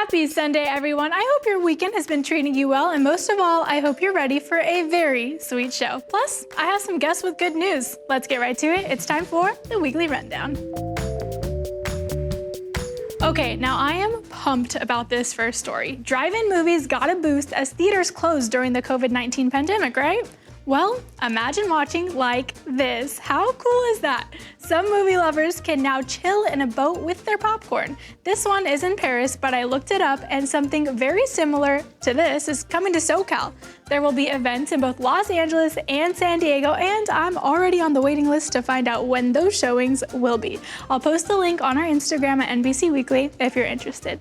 Happy Sunday, everyone. I hope your weekend has been treating you well, and most of all, I hope you're ready for a very sweet show. Plus, I have some guests with good news. Let's get right to it. It's time for the Weekly Rundown. Okay, now I am pumped about this first story. DriveIn Movies got a boost as theaters closed during the COVID-19 pandemic, right? Well, imagine watching like this. How cool is that? Some movie lovers can now chill in a boat with their popcorn. This one is in Paris, but I looked it up and something very similar to this is coming to SoCal. There will be events in both Los Angeles and San Diego, and I'm already on the waiting list to find out when those showings will be. I'll post the link on our Instagram at NBC Weekly if you're interested.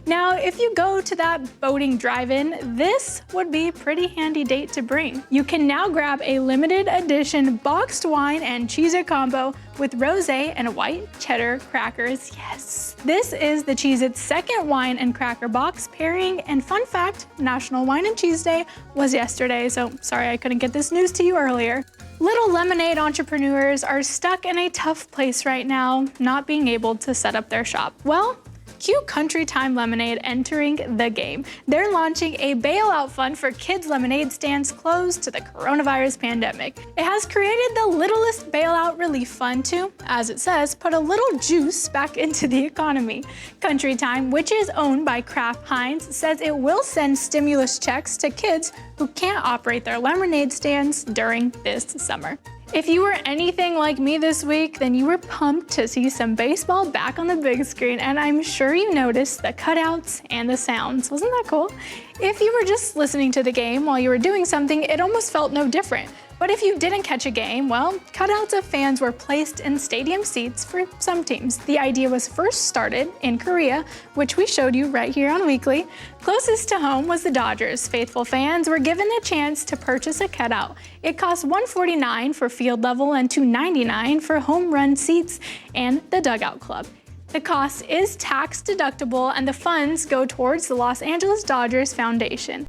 Now, if you go to that boating drive-in, this would be a pretty handy date to bring. You can now grab a limited edition boxed wine and Cheez-It combo with rosé and white cheddar crackers. Yes! This is the Cheez-It's second wine and cracker box pairing, and fun fact, National Wine and Cheese Day was yesterday, so sorry I couldn't get this news to you earlier. Little lemonade entrepreneurs are stuck in a tough place right now, not being able to set up their shop. Well, cue Country Time Lemonade entering the game. They're launching a bailout fund for kids' lemonade stands closed to the coronavirus pandemic. It has created the littlest bailout relief fund to, as it says, put a little juice back into the economy. Country Time, which is owned by Kraft Heinz, says it will send stimulus checks to kids who can't operate their lemonade stands during this summer. If you were anything like me this week, then you were pumped to see some baseball back on the big screen, and I'm sure you noticed the cutouts and the sounds. Wasn't that cool? If you were just listening to the game while you were doing something, it almost felt no different. But if you didn't catch a game, well, cutouts of fans were placed in stadium seats for some teams. The idea was first started in Korea, which we showed you right here on Weekly. Closest to home was the Dodgers. Faithful fans were given a chance to purchase a cutout. It cost $149 for field level and $299 for home run seats and the dugout club. The cost is tax deductible, and the funds go towards the Los Angeles Dodgers Foundation.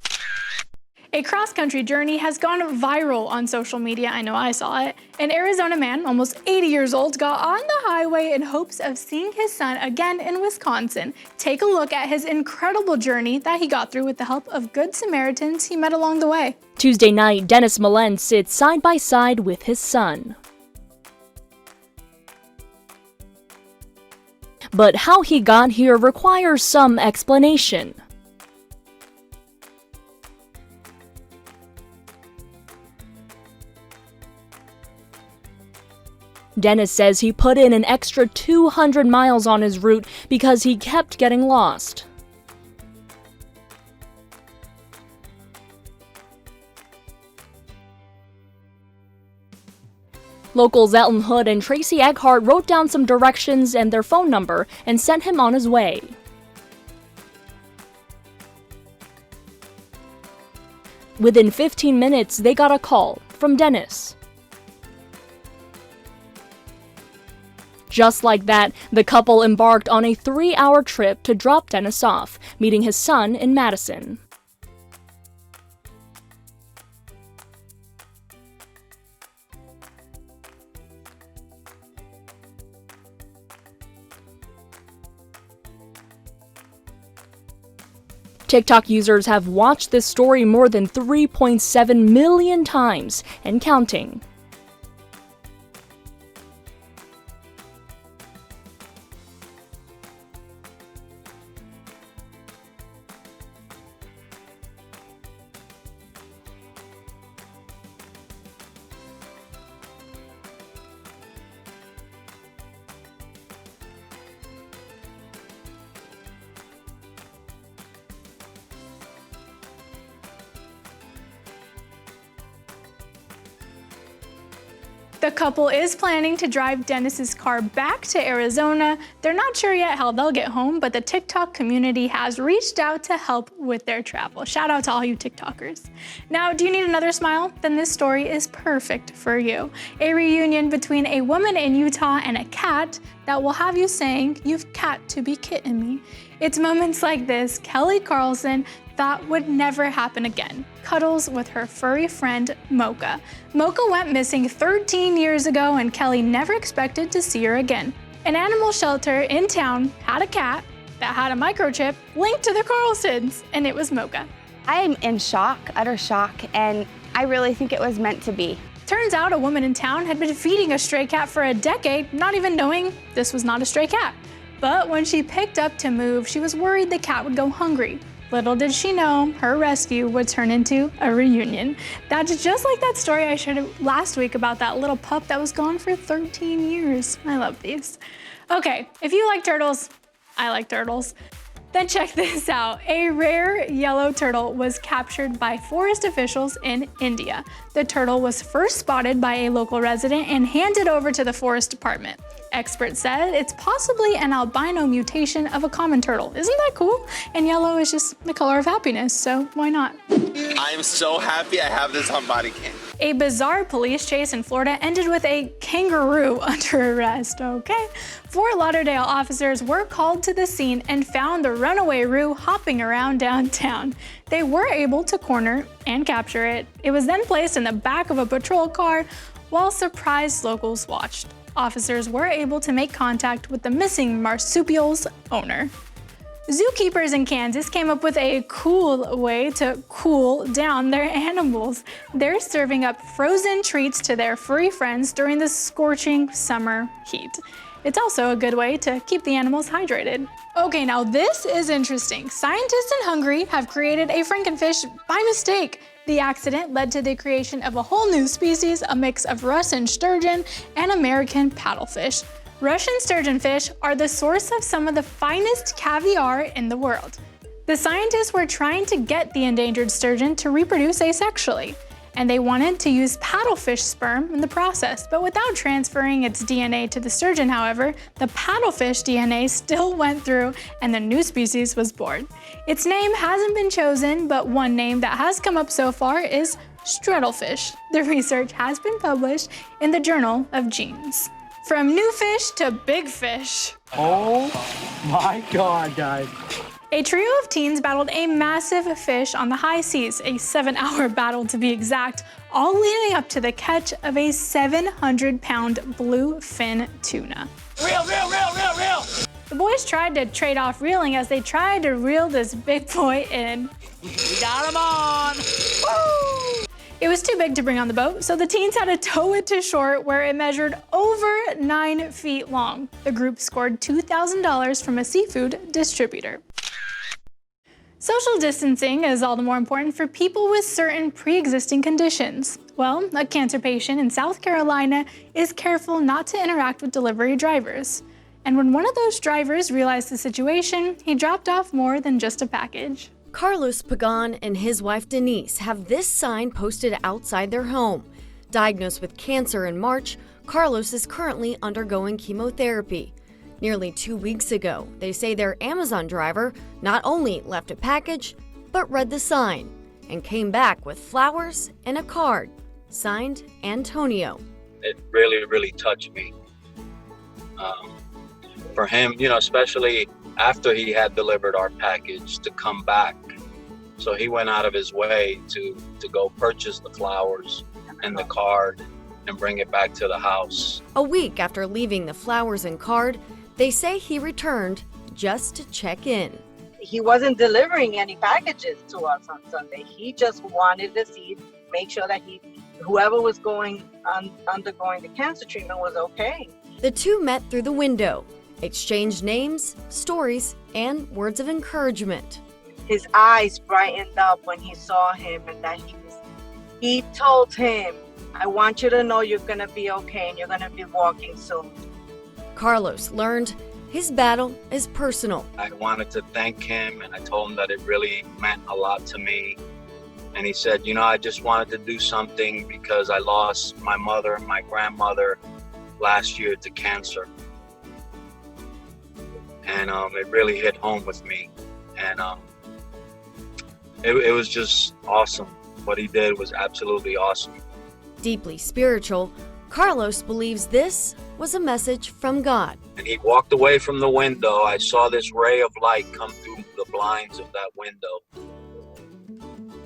A cross-country journey has gone viral on social media. I know I saw it. An Arizona man, almost 80 years old, got on the highway in hopes of seeing his son again in Wisconsin. Take a look at his incredible journey that he got through with the help of good Samaritans he met along the way. Tuesday night, Dennis Millen sits side by side with his son. But how he got here requires some explanation. Dennis says he put in an extra 200 miles on his route because he kept getting lost. Locals Elton Hood and Tracy Eckhart wrote down some directions and their phone number and sent him on his way. Within 15 minutes, they got a call from Dennis. Just like that, the couple embarked on a 3-hour trip to drop Dennis off, meeting his son in Madison. TikTok users have watched this story more than 3.7 million times and counting. The couple is planning to drive Dennis's car back to Arizona. They're not sure yet how they'll get home, but the TikTok community has reached out to help with their travel. Shout out to all you TikTokers. Now, do you need another smile? Then this story is perfect for you. A reunion between a woman in Utah and a cat that will have you saying, "You've cat to be kidding me." It's moments like this Kelly Carlson thought would never happen again. Cuddles with her furry friend, Mocha. Mocha went missing 13 years ago, and Kelly never expected to see her again. An animal shelter in town had a cat, that had a microchip linked to the Carlsons, and it was Mocha. I'm in shock, utter shock, and I really think it was meant to be. Turns out a woman in town had been feeding a stray cat for a decade, not even knowing this was not a stray cat. But when she picked up to move, she was worried the cat would go hungry. Little did she know, her rescue would turn into a reunion. That's just like that story I shared last week about that little pup that was gone for 13 years. I love these. Okay, if you like turtles, I like turtles. Then check this out. A rare yellow turtle was captured by forest officials in India. The turtle was first spotted by a local resident and handed over to the forest department. Experts said it's possibly an albino mutation of a common turtle. Isn't that cool? And yellow is just the color of happiness, so why not? I am so happy I have this on body cam. A bizarre police chase in Florida ended with a kangaroo under arrest, okay? Fort Lauderdale officers were called to the scene and found the runaway roo hopping around downtown. They were able to corner and capture it. It was then placed in the back of a patrol car while surprised locals watched. Officers were able to make contact with the missing marsupial's owner. Zookeepers in Kansas came up with a cool way to cool down their animals. They're serving up frozen treats to their furry friends during the scorching summer heat. It's also a good way to keep the animals hydrated. Okay, now this is interesting. Scientists in Hungary have created a Frankenfish by mistake. The accident led to the creation of a whole new species, a mix of Russian sturgeon and American paddlefish. Russian sturgeonfish are the source of some of the finest caviar in the world. The scientists were trying to get the endangered sturgeon to reproduce asexually, and they wanted to use paddlefish sperm in the process, but without transferring its DNA to the sturgeon, however, the paddlefish DNA still went through and the new species was born. Its name hasn't been chosen, but one name that has come up so far is strudelfish. The research has been published in the Journal of Genes. From new fish to big fish. Oh my God, guys. A trio of teens battled a massive fish on the high seas, a 7-hour battle to be exact, all leading up to the catch of a 700-pound bluefin tuna. Reel. The boys tried to trade off reeling as they tried to reel this big boy in. We got him on. Woo! It was too big to bring on the boat, so the teens had to tow it to shore where it measured over 9 feet long. The group scored $2,000 from a seafood distributor. Social distancing is all the more important for people with certain pre-existing conditions. Well, a cancer patient in South Carolina is careful not to interact with delivery drivers. And when one of those drivers realized the situation, he dropped off more than just a package. Carlos Pagan and his wife Denise have this sign posted outside their home. Diagnosed with cancer in March, Carlos is currently undergoing chemotherapy. Nearly 2 weeks ago, they say their Amazon driver not only left a package, but read the sign and came back with flowers and a card, signed Antonio. It really touched me. For him, especially after he had delivered our package, to come back. So he went out of his way to go purchase the flowers and the card and bring it back to the house. A week after leaving the flowers and card, they say he returned just to check in. He wasn't delivering any packages to us on Sunday. He just wanted to make sure that whoever was undergoing the cancer treatment was okay. The two met through the window, exchanged names, stories, and words of encouragement. His eyes brightened up when he saw him, and that he told him, "I want you to know you're gonna be okay and you're gonna be walking soon." Carlos learned his battle is personal. I wanted to thank him, and I told him that it really meant a lot to me. And he said, I just wanted to do something because I lost my mother and my grandmother last year to cancer. And it really hit home with me. And it was just awesome. What he did was absolutely awesome. Deeply spiritual, Carlos believes this was a message from God. And he walked away from the window. I saw this ray of light come through the blinds of that window,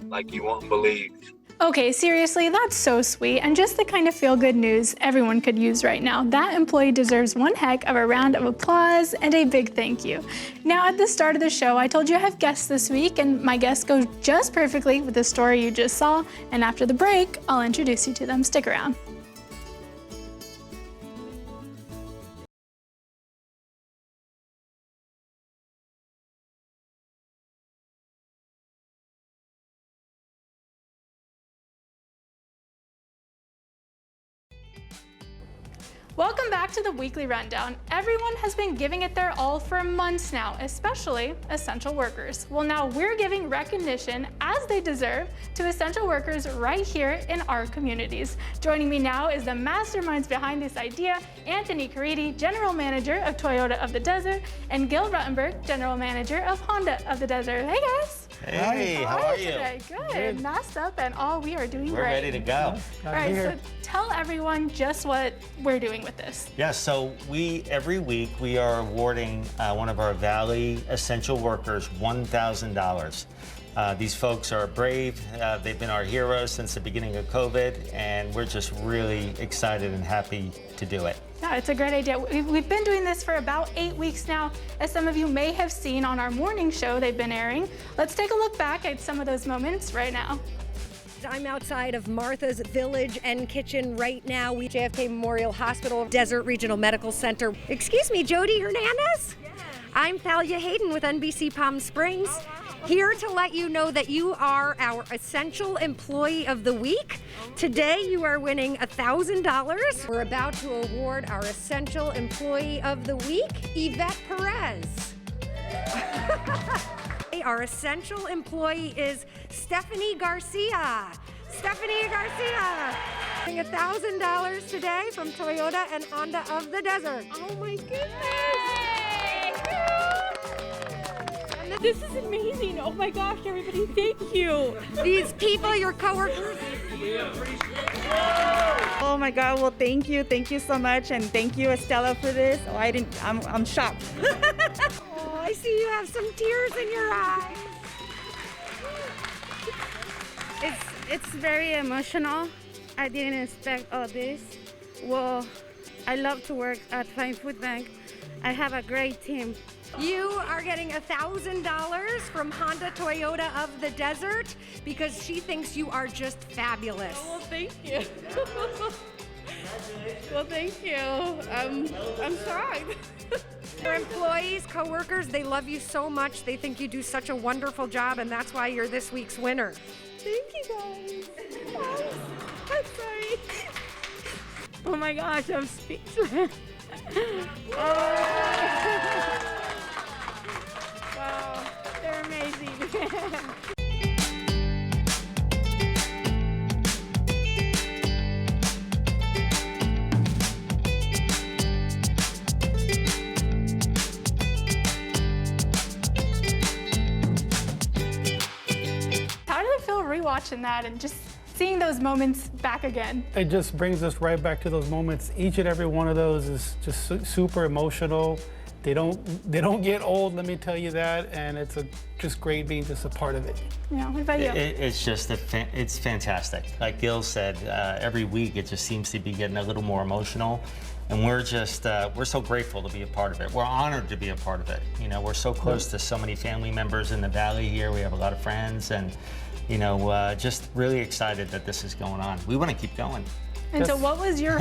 like you won't believe. Okay, seriously, that's so sweet and just the kind of feel-good news everyone could use right now. That employee deserves one heck of a round of applause and a big thank you. Now, at the start of the show, I told you I have guests this week, and my guests go just perfectly with the story you just saw, and after the break, I'll introduce you to them. Stick around. Welcome back to the Weekly Rundown. Everyone has been giving it their all for months now, especially essential workers. Well, now we're giving recognition, as they deserve, to essential workers right here in our communities. Joining me now is the masterminds behind this idea, Anthony Caridi, General Manager of Toyota of the Desert, and Gil Ruttenberg, General Manager of Honda of the Desert. Hey guys! Hey, how are you? Today? Good. Masked up and all, we are doing We're great. ready to go. All right, so tell everyone just what we're doing with this. Yeah, so every week we are awarding one of our Valley essential workers $1,000. These folks are brave. They've been our heroes since the beginning of COVID, and we're just really excited and happy to do it. Yeah, it's a great idea. We've been doing this for about 8 weeks now. As some of you may have seen on our morning show they've been airing. Let's take a look back at some of those moments right now. I'm outside of Martha's Village and Kitchen right now. JFK Memorial Hospital, Desert Regional Medical Center. Excuse me, Jody Hernandez? Yeah. I'm Thalia Hayden with NBC Palm Springs. Here to let you know that you are our Essential Employee of the Week. Today you are winning $1,000. We're about to award our Essential Employee of the Week, Yvette Perez. Our Essential Employee is Stephanie Garcia. Stephanie Garcia. $1,000 today from Toyota and Honda of the Desert. Oh my goodness! This is amazing. Oh my gosh, everybody, thank you. These people, your coworkers. Oh my God, well thank you so much, and thank you Estella for this. Oh, I'm shocked. Oh, I see you have some tears in your eyes. It's very emotional. I didn't expect all this. Well, I love to work at Fine Food Bank. I have a great team. You are getting $1,000 from Honda Toyota of the Desert because she thinks you are just fabulous. Oh, well, thank you. Well, thank you. I'm shocked. Your employees, coworkers, they love you so much. They think you do such a wonderful job, and that's why you're this week's winner. Thank you, guys. I'm sorry. Oh my gosh, I'm speechless. Wow, they're amazing. How did it feel rewatching that and just seeing those moments back again? It just brings us right back to those moments. Each and every one of those is just super emotional. They don't get old, let me tell you that, and it's just great being just a part of it. Yeah, what about you? It's just it's fantastic. Like Gil said, every week it just seems to be getting a little more emotional, and we're so grateful to be a part of it. We're honored to be a part of it. You know, we're so close to so many family members in the Valley here. We have a lot of friends, and you know, just really excited that this is going on. We want to keep going. And so what was your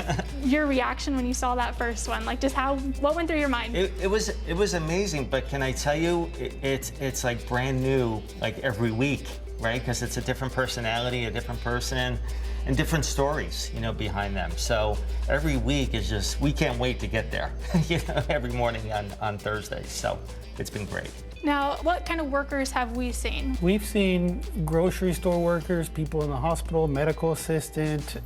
reaction when you saw that first one? Like just what went through your mind? It was amazing, but can I tell you, it's like brand new, like every week, right? Because it's a different personality, a different person, and different stories, you know, behind them. So every week is just, we can't wait to get there, you know, every morning on Thursday. So it's been great. Now, what kind of workers have we seen? We've seen grocery store workers, people in the hospital, medical assistant.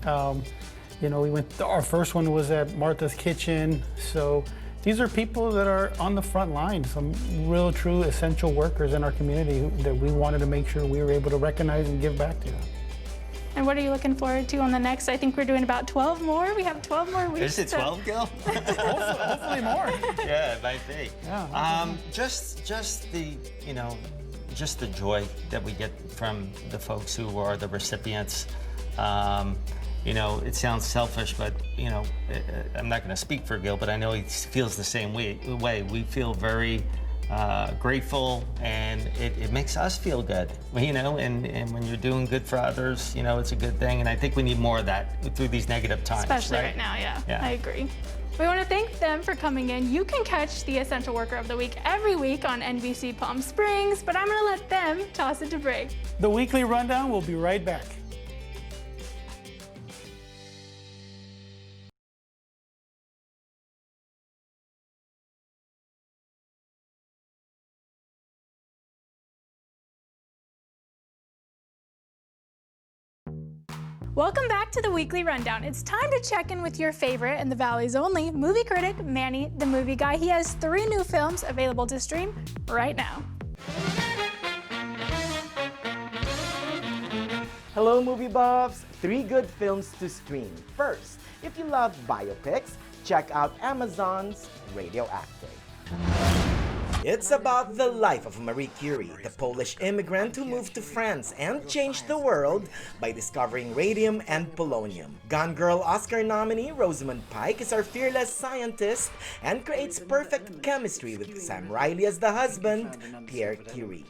You know, our first one was at Martha's Kitchen. So these are people that are on the front line, some real true essential workers in our community that we wanted to make sure we were able to recognize and give back to. And what are you looking forward to on the next? I think we're doing about 12 more. We have 12 more weeks. Is it 12, Gil? Hopefully more. Yeah, it might be. Yeah. Just the, you know, just the joy that we get from the folks who are the recipients. You know, it sounds selfish, but, you know, I'm not going to speak for Gil, but I know he feels the same way. We feel very grateful, and it makes us feel good, you know, and when you're doing good for others, you know, it's a good thing. And I think we need more of that through these negative times. Especially right now, yeah, I agree. We want to thank them for coming in. You can catch the Essential Worker of the Week every week on NBC Palm Springs, but I'm going to let them toss it to break. The weekly rundown will be right back. Welcome back to the Weekly Rundown. It's time to check in with your favorite and the Valley's only movie critic, Manny the Movie Guy. He has 3 new films available to stream right now. Hello movie buffs! 3 good films to stream. First, if you love biopics, check out Amazon's Radioactive. It's about the life of Marie Curie, the Polish immigrant who moved to France and changed the world by discovering radium and polonium. Gone Girl Oscar nominee Rosamund Pike is our fearless scientist and creates perfect chemistry with Sam Riley as the husband, Pierre Curie.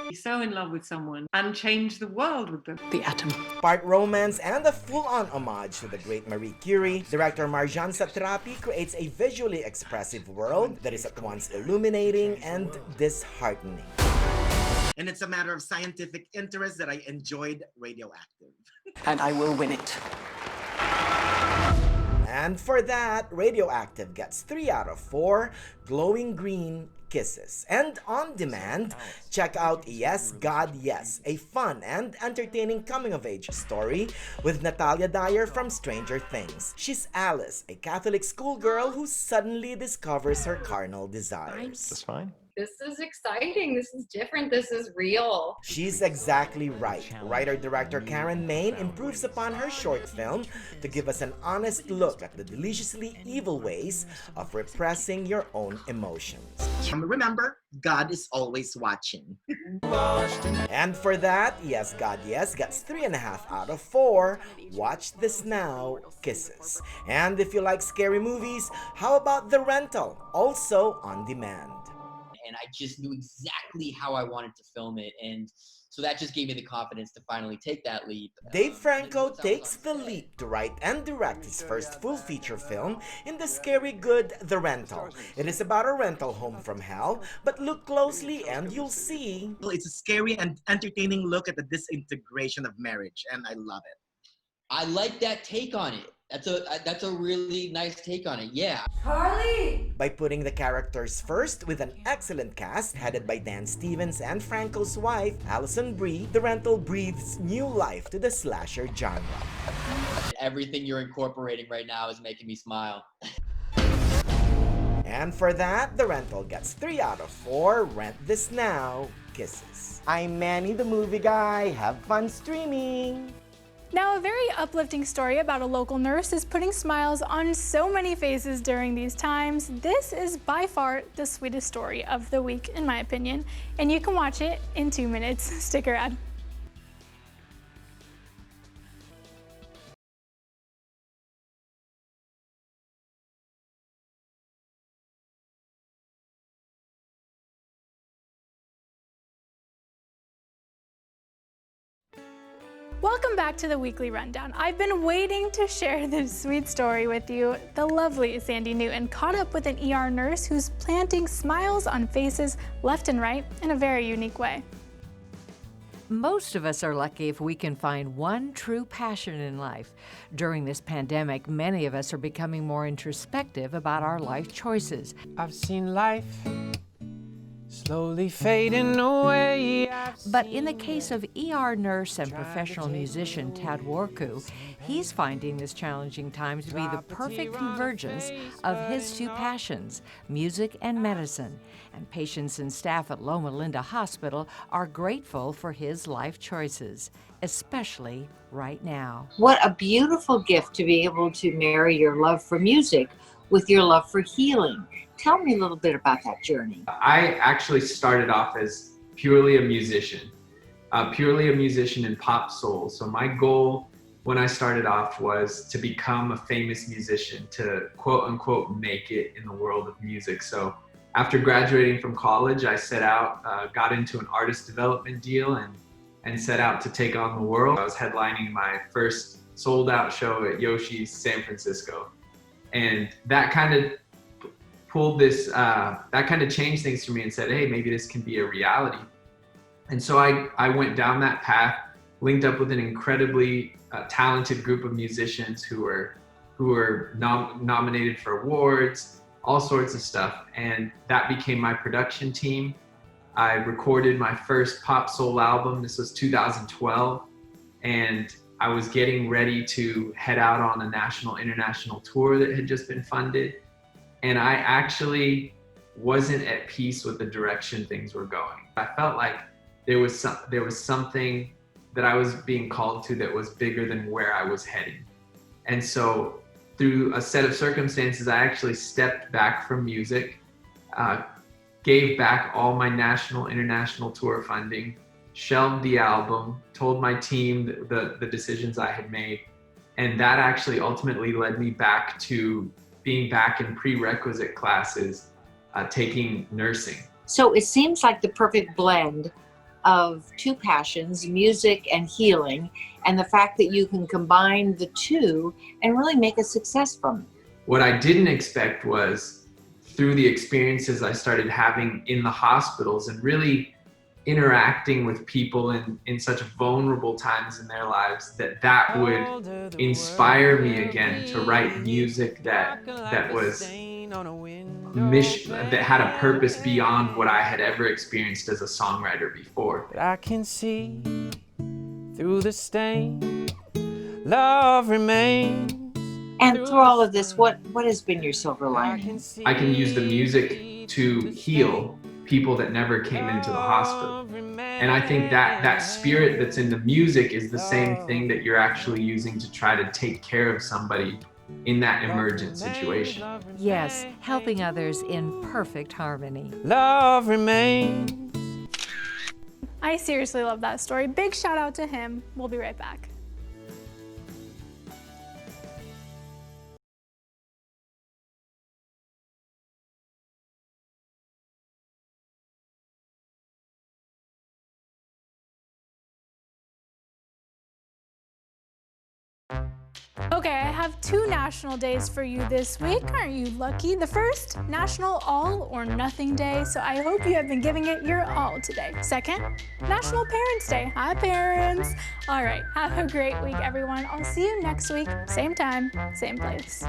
Be so in love with someone and change the world with them. The atom. Part romance and a full-on homage to the great Marie Curie, director Marjan Satrapi creates a visually expressive world that is at once illuminating and disheartening. And it's a matter of scientific interest that I enjoyed Radioactive. And I will win it. And for that, Radioactive gets 3 out of 4 glowing green kisses. And on demand, check out Yes, God, Yes, a fun and entertaining coming-of-age story with Natalia Dyer from Stranger Things. She's Alice, a Catholic schoolgirl who suddenly discovers her carnal desires. That's fine. This is exciting, this is different, this is real. She's exactly right. Writer-director Karen Main improves upon her short film to give us an honest look at the deliciously evil ways of repressing your own emotions. Remember, God is always watching. And for that, Yes, God, Yes gets 3.5 out of 4. Watch this now, kisses. And if you like scary movies, how about The Rental, also on demand? And I just knew exactly how I wanted to film it, and so that just gave me the confidence to finally take that leap. Dave Franco takes the leap to write and direct his first full feature film in the scary good The Rental. It is about a rental home from hell, but look closely and you'll see. It's a scary and entertaining look at the disintegration of marriage, and I love it. I like that take on it. That's a really nice take on it, yeah. Carly! By putting the characters first with an excellent cast headed by Dan Stevens and Franco's wife, Alison Brie, The Rental breathes new life to the slasher genre. Everything you're incorporating right now is making me smile. And for that, The Rental gets 3 out of 4. Rent this now, kisses. I'm Manny the Movie Guy. Have fun streaming! Now, a very uplifting story about a local nurse is putting smiles on so many faces during these times. This is by far the sweetest story of the week, in my opinion, and you can watch it in 2 minutes. Stick around. Welcome back to the Weekly Rundown. I've been waiting to share this sweet story with you. The lovely Sandy Newton caught up with an ER nurse who's planting smiles on faces left and right in a very unique way. Most of us are lucky if we can find one true passion in life. During this pandemic, many of us are becoming more introspective about our life choices. I've seen life slowly fading away. But in the case of ER nurse and professional musician Tad Warku, he's finding this challenging time to be the perfect convergence of his 2 passions, music and medicine. And patients and staff at Loma Linda Hospital are grateful for his life choices, especially right now. What a beautiful gift to be able to marry your love for music with your love for healing. Tell me a little bit about that journey. I actually started off as purely a musician in pop soul. So my goal when I started off was to become a famous musician, to quote unquote make it in the world of music. So after graduating from college, I set out, got into an artist development deal and set out to take on the world. I was headlining my first sold out show at Yoshi's San Francisco. And that kind of pulled this, that kind of changed things for me and said, hey, maybe this can be a reality. And so I went down that path, linked up with an incredibly talented group of musicians who were nominated for awards, all sorts of stuff. And that became my production team. I recorded my first pop soul album. This was 2012. And I was getting ready to head out on a national, international tour that had just been funded. And I actually wasn't at peace with the direction things were going. I felt like there was something that I was being called to that was bigger than where I was heading. And so through a set of circumstances, I actually stepped back from music, gave back all my national, international tour funding, shelved the album, told my team the decisions I had made. And that actually ultimately led me back to being back in prerequisite classes, taking nursing. So it seems like the perfect blend of two passions, music and healing, and the fact that you can combine the two and really make a success from it. What I didn't expect was through the experiences I started having in the hospitals and really interacting with people in such vulnerable times in their lives, that would inspire me again to write music that was that had a purpose beyond what I had ever experienced as a songwriter before. But I can see through the stain, love remains. And through all of this, what has been your silver lining? I can use the music to heal people that never came into the hospital. And I think that spirit that's in the music is the same thing that you're actually using to try to take care of somebody in that emergent situation. Yes, helping others in perfect harmony. Love remains. I seriously love that story. Big shout out to him. We'll be right back. Okay, I have 2 national days for you this week. Aren't you lucky? The first, National All or Nothing Day, so I hope you have been giving it your all today. Second, National Parents Day. Hi, parents. All right, have a great week, everyone. I'll see you next week, same time, same place.